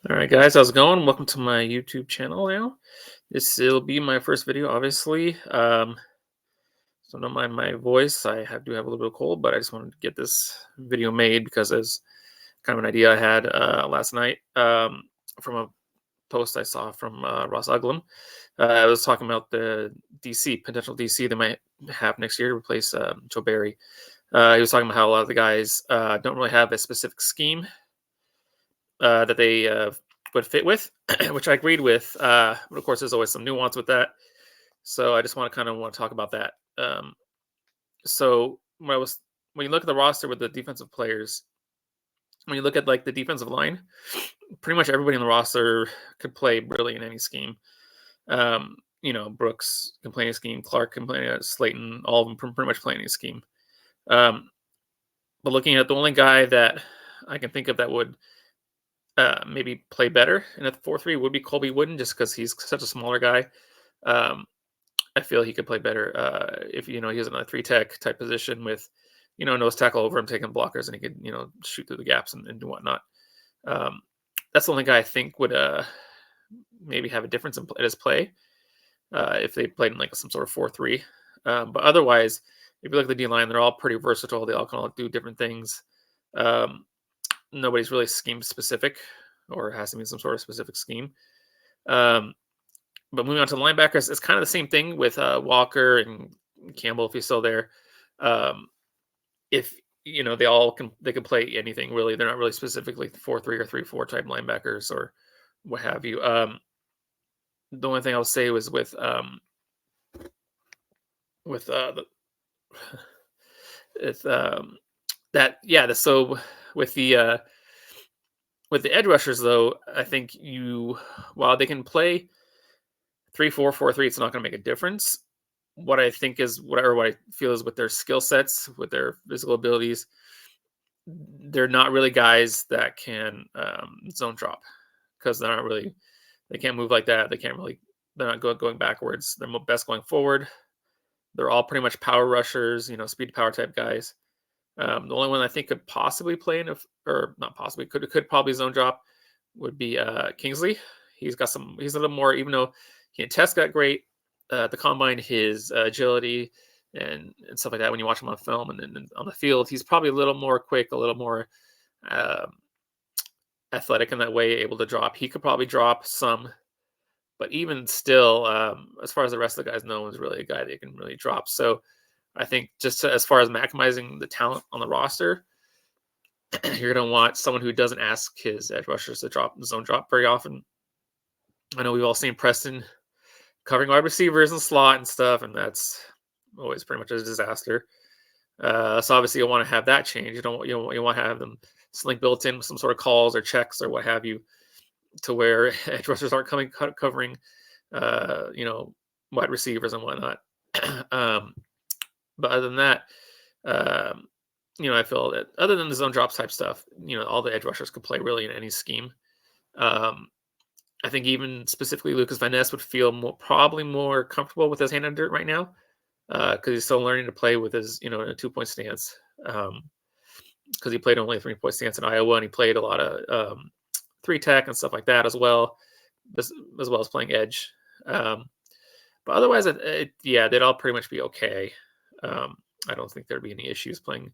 All right, guys, how's it going? Welcome to my YouTube channel now. This will be my first video, obviously. So don't mind my voice. Do have a little bit of cold, but I just wanted to get this video made because it's kind of an idea I had last night from a post I saw from Ross Uglum. I was talking about the DC potential DC they might have next year to replace Joe Barry. He was talking about how a lot of the guys don't really have a specific scheme that they would fit with, which I agreed with. But of course, there's always some nuance with that. So I just want to talk about that. So when you look at the roster with the defensive players, when you look at like the defensive line, pretty much everybody on the roster could play really in any scheme. Brooks can play any scheme, Clark can play Slayton, all of them pretty much play any scheme. Um, but looking at the only guy that I can think of that would maybe play better in a 4-3 would be Colby Wooden, just because he's such a smaller guy. Um, I feel he could play better if he was in a 3 tech type position with nose tackle over him taking blockers, and he could shoot through the gaps and whatnot. Um, that's the only guy I think would maybe have a difference in his play if they played in like some sort of 4-3. But otherwise, if you look at the D line, they're all pretty versatile. They all can all do different things. Nobody's really scheme specific or has to be some sort of specific scheme. But moving on to the linebackers, it's kind of the same thing with Walker and Campbell if he's still there. If they can play anything really. They're not really specifically 4-3 or 3-4 type linebackers or what have you. The only thing I'll say was with the it's that yeah. So with the with the edge rushers though, I think while they can play 3-4, 4-3, it's not going to make a difference. What I think is what I feel is with their skill sets, with their physical abilities, they're not really guys that can zone drop because they can't move like that. They're not going backwards. They're best going forward. They're all pretty much power rushers, speed to power type guys. The only one I think could possibly play or not possibly, could probably zone drop would be Kingsley. He's a little more, even though he can't test that great at the combine, his agility and stuff like that. When you watch him on film and then on the field, he's probably a little more quick, a little more athletic in that way, able to drop. He could probably drop some, but even still, as far as the rest of the guys, no one's really a guy that can really drop. So I think as far as maximizing the talent on the roster, you're going to want someone who doesn't ask his edge rushers to zone drop very often. I know we've all seen Preston covering wide receivers and slot and stuff, and that's always pretty much a disaster. So obviously you want to have that change. You want to have them slink built in with some sort of calls or checks or what have you, to where edge rushers aren't covering, wide receivers and whatnot. But other than that, I feel that other than the zone drops type stuff, all the edge rushers could play really in any scheme. I think even specifically Lucas Van Ness would feel probably more comfortable with his hand in dirt right now because he's still learning to play with his, in a 2-point stance. Because he played only a 3-point stance in Iowa, and he played a lot of 3 tech and stuff like that as well as playing edge. But otherwise, they'd all pretty much be okay. I don't think there'd be any issues playing.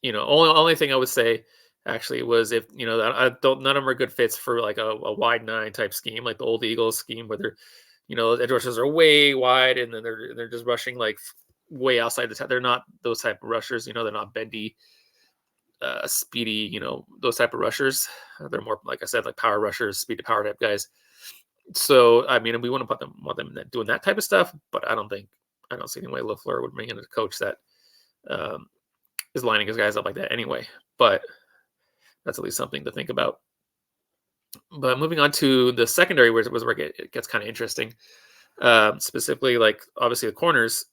Only thing I would say actually was if none of them are good fits for like a wide 9 type scheme, like the old Eagles scheme, where they're the edge rushers are way wide and then they're just rushing like way outside the. They're not those type of rushers. They're not bendy, speedy. Those type of rushers. They're more, like I said, like power rushers, speed to power type guys. So I mean, we want them doing that type of stuff, but I don't see any way LaFleur would bring in a coach that is lining his guys up like that anyway. But that's at least something to think about. But moving on to the secondary, where it gets kind of interesting, specifically like obviously the corners,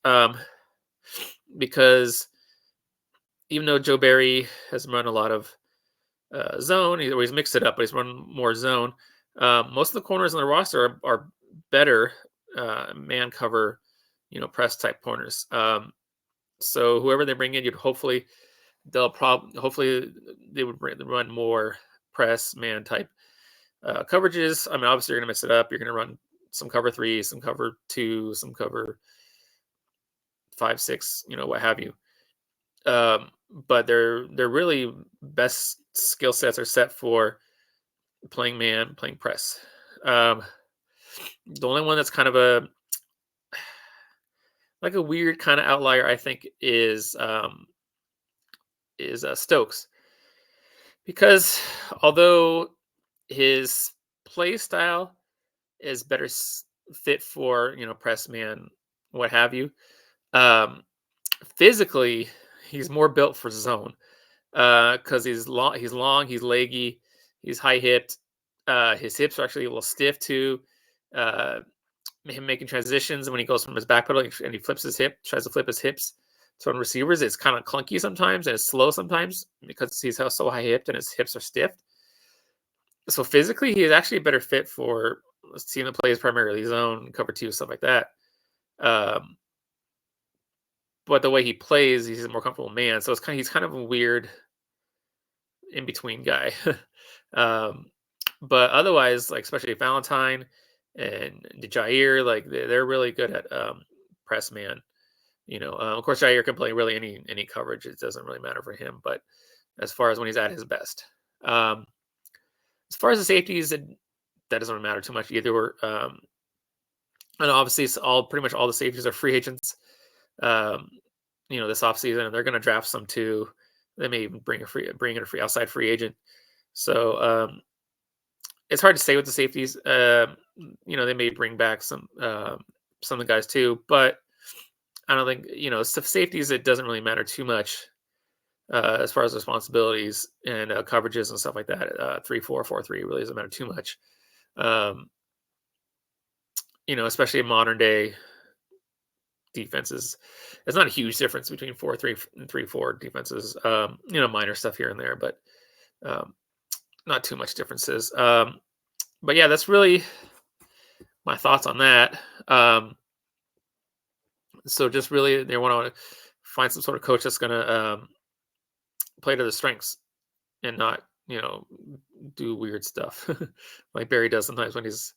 because even though Joe Barry has run a lot of zone, he's mixed it up, but he's run more zone. Most of the corners on the roster are better man cover, press type corners. So whoever they bring in, hopefully they would run more press man type coverages. I mean, obviously you're going to mix it up. You're going to run some cover three, some cover two, some cover 5, 6, what have you. But they're really best skill sets are set for playing man, playing press. Um, the only one that's kind of a weird kind of outlier, I think, is Stokes, because although his play style is better fit for press man, what have you. Um, physically, he's more built for zone because he's long, he's leggy, he's high hipped. His hips are actually a little stiff too. Uh, him making transitions when he goes from his back pedal and he flips his hip, tries to flip his hips to on receivers, it's kind of clunky sometimes and it's slow sometimes because he's so high hipped and his hips are stiff. So physically, he is actually a better fit for team that plays primarily zone, cover two, stuff like that. Um, but the way he plays, he's a more comfortable man. So he's kind of a weird in between guy. um, but otherwise, like especially Valentine and Jair, like they're really good at press man. Of course, Jair can play really any coverage. It doesn't really matter for him. But as far as when he's at his best, as far as the safeties, that doesn't really matter too much either. And obviously, it's pretty much all the safeties are free agents. Um, this offseason, and they're going to draft some too. They may even bring in a free outside free agent. So it's hard to say with the safeties. They may bring back some of the guys too, but I don't think safeties. It doesn't really matter too much as far as responsibilities and coverages and stuff like that. 3-4, 4-3 really doesn't matter too much. Especially in modern day defenses, it's not a huge difference between 4-3 and 3-4 defenses. Minor stuff here and there, but not too much differences. But yeah, that's really my thoughts on that. So just really, they want to find some sort of coach that's going to play to the strengths and not, do weird stuff like Barry does sometimes when he's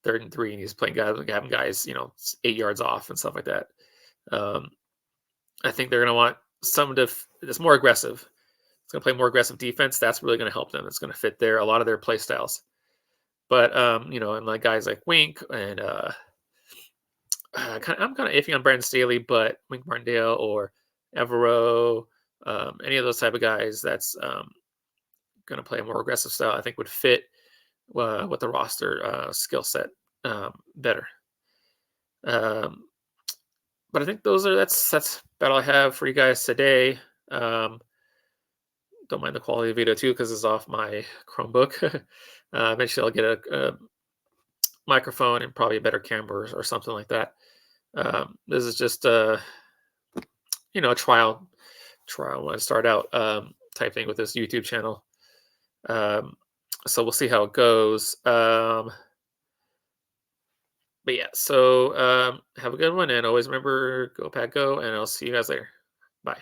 3rd and 3 and he's playing having guys, 8 yards off and stuff like that. I think they're going to want someone that's more aggressive. It's going to play more aggressive defense. That's really going to help them. It's going to fit a lot of their play styles. But and like guys like Wink and I'm kind of iffy on Brandon Staley, but Wink Martindale or Evero, any of those type of guys that's going to play a more aggressive style, I think would fit with the roster skill set better. But I think that's about all I have for you guys today. Don't mind the quality of the video too because it's off my Chromebook. Eventually I'll get a microphone and probably a better camera or something like that. This is just a trial when I start out type thing with this YouTube channel. So we'll see how it goes. But yeah, so have a good one and always remember, go Pack Go, and I'll see you guys later. Bye.